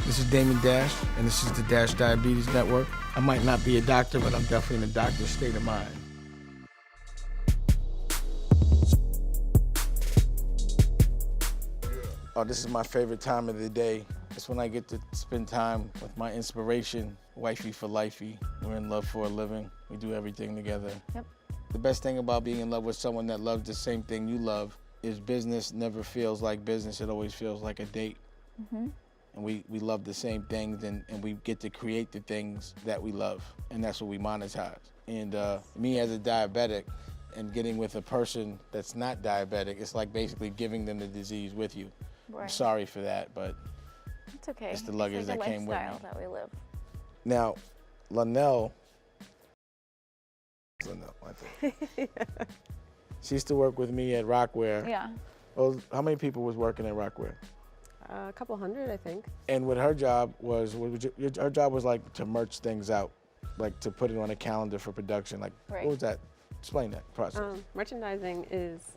This is Damon Dash, and this is the Dash Diabetes Network. I might not be a doctor, but I'm definitely in a doctor's state of mind. Oh, this is my favorite time of the day. It's when I get to spend time with my inspiration, wifey for lifey. We're in love for a living. We do everything together. Yep. The best thing about being in love with someone that loves the same thing you love is business never feels like business. It always feels like a date. Mm-hmm. And we love the same things, and we get to create the things that we love, and that's what we monetize. And me as a diabetic and getting with a person that's not diabetic, it's like basically giving them the disease with you. Right. I'm sorry for that, but it's okay. it's the luggage it's like that came with me. lifestyle that we live. Now, Linnell, I think. She used to work with me at Rockwear. Yeah. Well, how many people was working at Rockwear? A couple hundred, I think. And what her job was her job was like to merch things out, like to put it on a calendar for production. Like, right. What was that? Explain that process. Merchandising is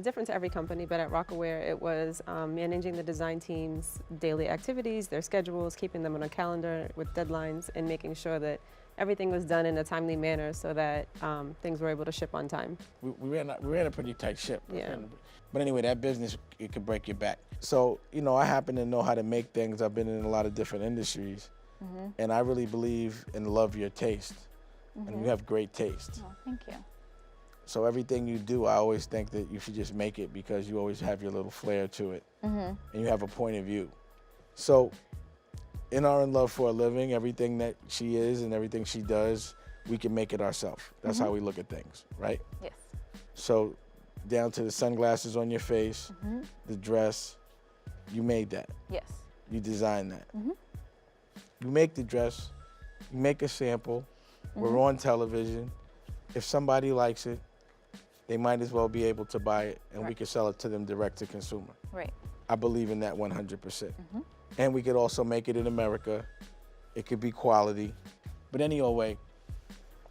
different to every company, but at Rockaware it was managing the design team's daily activities, their schedules, keeping them on a calendar with deadlines, and making sure that everything was done in a timely manner so that things were able to ship on time. We ran a pretty tight ship. Yeah. But anyway, that business, it could break your back. So, I happen to know how to make things. I've been in a lot of different industries. Mm-hmm. And I really believe and love your taste. Mm-hmm. And you have great taste. Oh, thank you. So everything you do, I always think that you should just make it because you always have your little flair to it. Mm-hmm. And you have a point of view. So in our In Love for a Living, everything that she is and everything she does, we can make it ourselves. That's how we look at things, right? Yes. So down to the sunglasses on your face, the dress, you made that. Yes. You designed that. Mm-hmm. You make the dress, you make a sample, we're on television. If somebody likes it, they might as well be able to buy it, and we can sell it to them direct to consumer. Right. I believe in that 100%. And we could also make it in America. It could be quality. But anyway,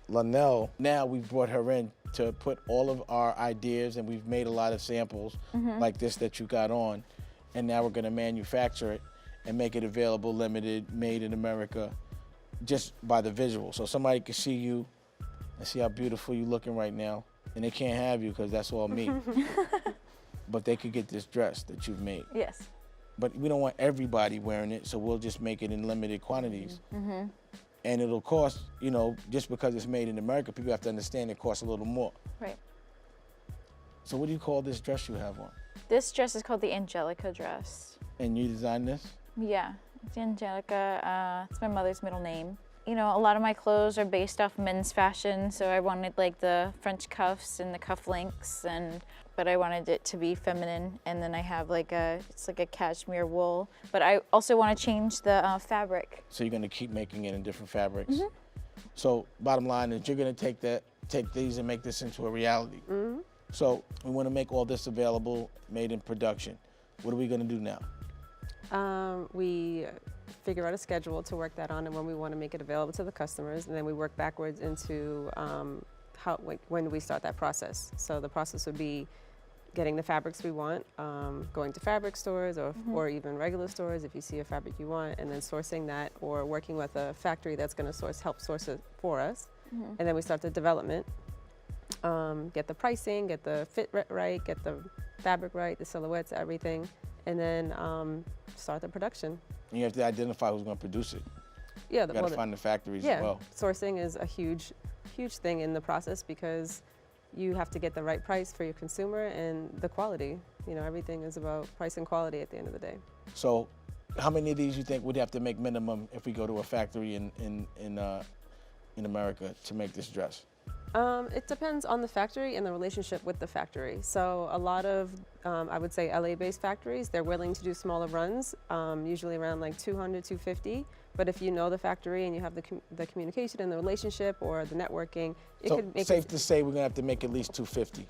Linnell, now we've brought her in to put all of our ideas, and we've made a lot of samples like this that you got on, and now we're gonna manufacture it and make it available, limited, made in America, just by the visual. So somebody can see you and see how beautiful you're looking right now, and they can't have you because that's all me. But they could get this dress that you've made. Yes. But we don't want everybody wearing it, so we'll just make it in limited quantities. And it'll cost, just because it's made in America, people have to understand it costs a little more. Right. So what do you call this dress you have on? This dress is called the Angelica Dress. And you designed this? Yeah, it's Angelica. It's my mother's middle name. A lot of my clothes are based off men's fashion, so I wanted like the French cuffs and the cuff links, but I wanted it to be feminine. And then I have it's like a cashmere wool, but I also want to change the fabric. So you're gonna keep making it in different fabrics. So bottom line is you're gonna take these and make this into a reality. So we want to make all this available, made in production. What are we gonna do now? We figure out a schedule to work that on and when we want to make it available to the customers, and then we work backwards into when do we start that process. So the process would be getting the fabrics we want, going to fabric stores or even regular stores if you see a fabric you want, and then sourcing that or working with a factory that's going to help source it for us. And then we start the development, get the pricing, get the fit right, get the fabric right, the silhouettes, everything, and then start the production. And you have to identify who's going to produce it. Yeah, you got to find the factories as well. Sourcing is a huge thing in the process because you have to get the right price for your consumer and the quality. Everything is about price and quality at the end of the day. So, how many of these you think we'd have to make minimum if we go to a factory in America to make this dress? It depends on the factory and the relationship with the factory. So a lot of, I would say LA-based factories, they're willing to do smaller runs, usually around like 200, 250. But if you know the factory and you have the communication and the relationship or the networking, it could make it safe to say we're gonna have to make at least 250.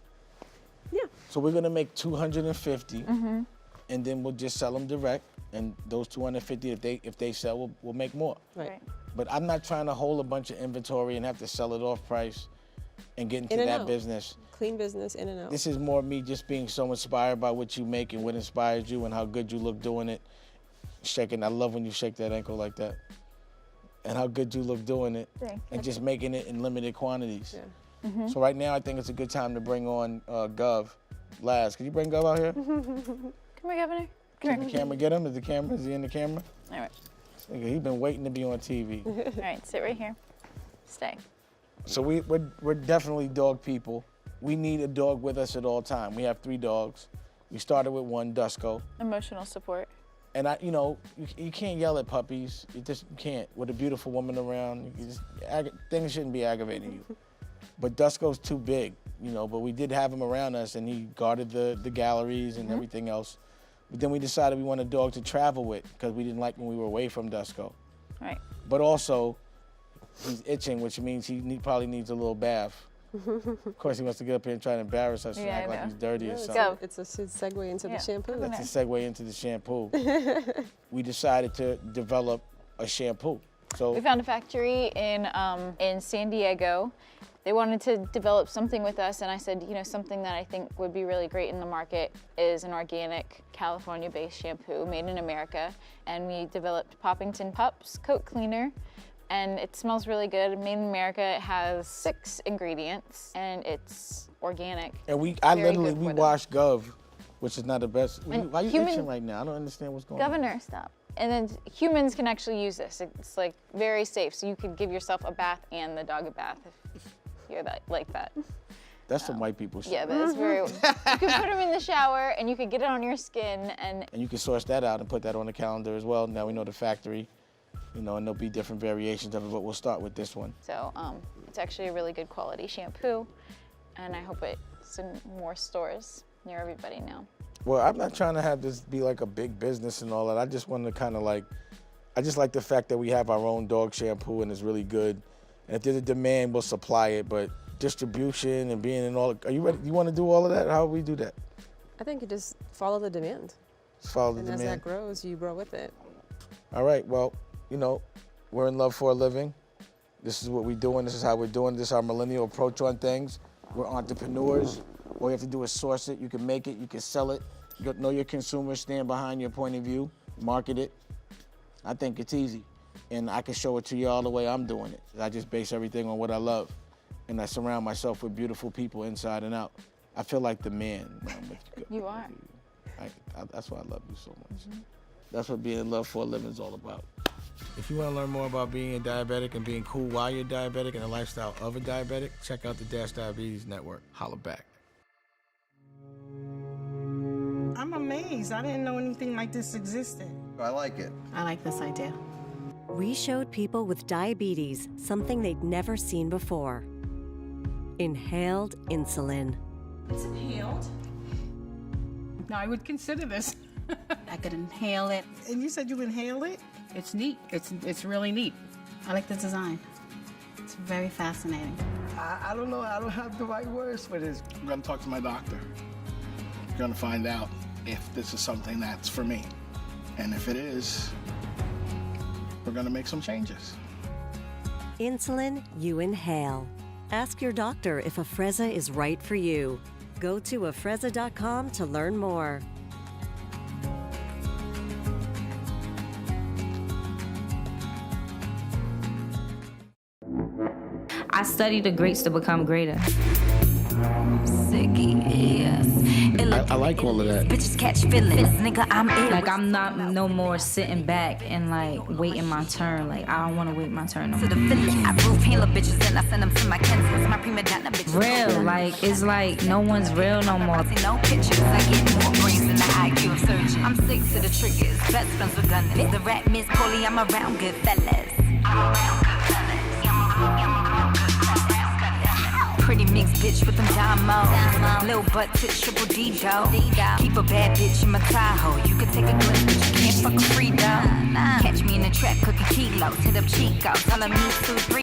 Yeah. So we're gonna make 250, and then we'll just sell them direct. And those 250, if they sell, we'll make more. Right. But I'm not trying to hold a bunch of inventory and have to sell it off price and get into that business. Clean business, in and out. This is more me just being so inspired by what you make and what inspires you and how good you look doing it. shaking. I love when you shake that ankle like that. And how good you look doing it. And just making it in limited quantities. Yeah. So right now, I think it's a good time to bring on Gov. Laz, can you bring Gov out here? Come here, Governor. Come Did here. the camera get him? Is he in the camera? All right. He's been waiting to be on TV. All right, sit right here. Stay. So we're definitely dog people. We need a dog with us at all time. We have 3 dogs. We started with 1, Dusko. Emotional support. And you can't yell at puppies. You can't. With a beautiful woman around, things shouldn't be aggravating you. But Dusko's too big, but we did have him around us and he guarded the galleries and everything else. But then we decided we wanted a dog to travel with because we didn't like when we were away from Dusko. Right. But also, he's itching, which means he probably needs a little bath. Of course, he wants to get up here and try to embarrass us and act like he's dirty or something. Go. It's a segue into the shampoo. That's a segue into the shampoo. We decided to develop a shampoo. So We found a factory in San Diego. They wanted to develop something with us, and I said, something that I think would be really great in the market is an organic California-based shampoo made in America. And we developed Poppington Pups Coat Cleaner, and it smells really good. Made in America. It has 6 ingredients, and it's organic. And we wash Gov, which is not the best. Why are you itching right now? I don't understand what's going on. Governor, stop. And then humans can actually use this. It's like very safe, so you could give yourself a bath and the dog a bath if you're like that. That's some white people shit. Yeah, but it's very. You could put them in the shower, and you could get it on your skin, and you can source that out and put that on the calendar as well. Now we know the factory, and there'll be different variations of it, but we'll start with this one. So it's actually a really good quality shampoo, and I hope it's in more stores near everybody now. Well, I'm not trying to have this be like a big business and all that. I just want to kind of I just like the fact that we have our own dog shampoo and it's really good. And if there's a demand, we'll supply it. But distribution and being in all, are you ready? You want to do all of that? How do we do that? I think you just follow the demand. Just follow the And demand. as that grows, you grow with it. All right, well, we're in love for a living. This is what we're doing. This is how we're doing. This is our millennial approach on things. We're entrepreneurs. All you have to do is source it. You can make it. You can sell it. You know your consumers, stand behind your point of view, market it. I think it's easy. And I can show it to you all the way I'm doing it. I just base everything on what I love. And I surround myself with beautiful people inside and out. I feel like the man. You are. That's why I love you so much. That's what being in love for a living is all about. If you want to learn more about being a diabetic and being cool while you're diabetic and the lifestyle of a diabetic, check out the Dash Diabetes Network. Holla back. I'm amazed. I didn't know anything like this existed. I like it. I like this idea. We showed people with diabetes something they'd never seen before. Inhaled insulin. It's inhaled. Now I would consider this. I could inhale it. And you said you inhale it? It's neat. It's really neat. I like the design. It's very fascinating. I don't know. I don't have the right words for this. I'm going to talk to my doctor. I'm going to find out if this is something that's for me. And if it is, we're going to make some changes. Insulin you inhale. Ask your doctor if Afrezza is right for you. Go to Afrezza.com to learn more. I study the greats to become greater. I like all of that. Bitches catch feelings, nigga, I'm it. Like, I'm not no more sitting back and like waiting my turn. Like, I don't want to wait my turn no more. I roof handler bitches and I send them to my Kensington. My prima donna bitch. Real, like, it's like no one's real no more. I see no pictures. I get more brains than the IQ of surgeon. I'm sick to the triggers. Best friends with gunners. The rat Miss Polly, I'm around good fellas. Pretty mixed bitch with them diamonds. Little butt tits, triple D dough. Keep a bad bitch in my Tahoe. You can take a glimpse, but you can't fuck a free dough. Catch me in the trap cooking kilos. Hit up Chico. Tell 'em 1, 2, 3.